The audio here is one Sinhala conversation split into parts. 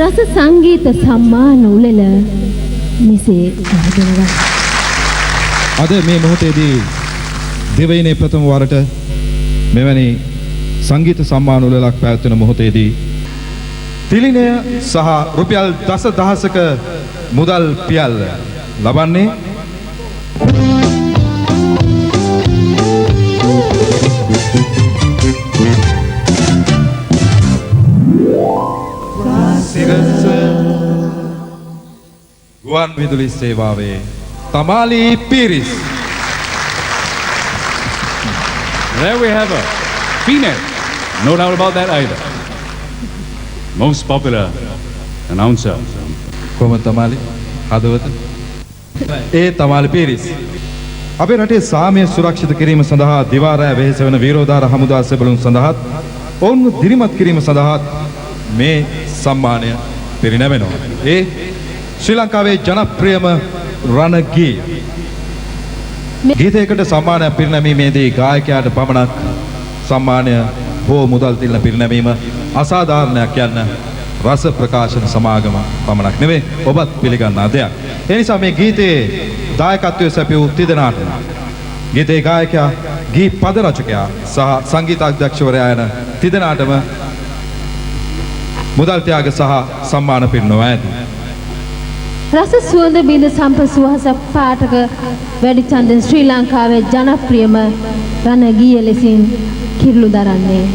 රස සංගීත සම්මාන උළෙල මෙසේ අරගෙනවා. අද මේ මොහොතේදී දෙවයිනේ ප්‍රථම වරට මෙවැනි සංගීත සම්මාන උළෙලක් පැවැත්වෙන මොහොතේදී තිලිනය සහ රුපියල් දසදහසක මුදල් පියල්ල ලබන්නේ සිරස ගුවන් විදුලි සේවාවේ තමාලි Peiris. There we have her. Female. No doubt about that either. Most popular announcer. කොහොමද තමාලි? හදවත? ඒ තමාලි පීරිස්. අපේ රටේ සාමය සුරක්ෂිත කිරීම සඳහා දිවා රැ වෙහෙස වෙන වීරෝදාර හමුදා සෙබළුන් සඳහාත් ඔවුන්ව දිරිමත් කිරීම සඳහාත් මේ සම්මානය පිරිනැමෙනවා. ඒ ශ්‍රී ලංකාවේ ජනප්‍රියම රණගී ගීතයකට සම්මානයක් පිරිනැමීමේදී ගායකයාට පමණක් සම්මානය හෝ මුදල් තිල්න පිරිනැමීම අසාධාරණයක් යන්න රස ප්‍රකාශන සමාගම පමණක් නෙවෙයි ඔබත් පිළිගන්නා දෙයක්. ඒ නිසා මේ ගීතයේ දායකත්වයේ සැපයූ තිදෙනාට ගීතයේ ගායකයා, ගී පද රචකයා සහ සංගීත අධ්‍යක්ෂකවරයා යන තිදෙනාටම මුදල් ත්‍යාග සහ සම්මාන පිරිනොවා ඇත. රස සුවඳ බිඳ සම්ප්‍රසුවහස පාඨක වැඩි ඡන්දෙන් ශ්‍රී ලංකාවේ ජනප්‍රියම රණ ගීය ලෙසින් කිරුළු දරන්නේ.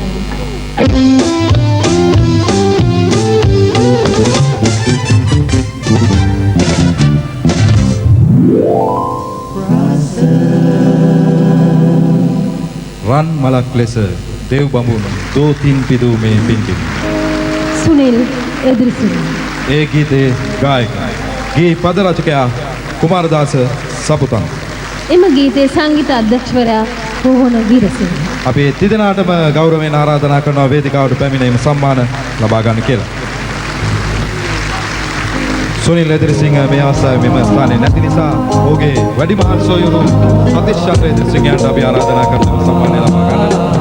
රන් මලක් ලෙස දෙව් බඹුන් දෝතින් පිදූ මේ පින්කින් සුනිල් එදිරිසිංහ. ඒ ගීතයේ ගායක ගී පද රචකයා කුමාරදාස සපුතන්. එම ගීතයේ සංගීත අධ්‍යක්ෂකවරයා රෝහණ වීරසිංහ. අපි තිදෙනාටම ගෞරවයෙන් ආරාධනා කරනවා වේදිකාවට පැමිණීම සම්මාන ලබා ගන්න කියලා. සුනිල් එදිරිසිංහ මේ අවස්ථාවේ මෙම ස්ථානයේ නැති නිසා ඔහුගේ වැඩිමහල් සොයුරු සතීෂ් චන්ද්‍ර එදිරිසිංහට අපි ආරාධනා කරනවා සම්මානය ලබා ගන්න.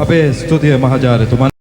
අපේ ස්තුතිය මහජාරතුමන්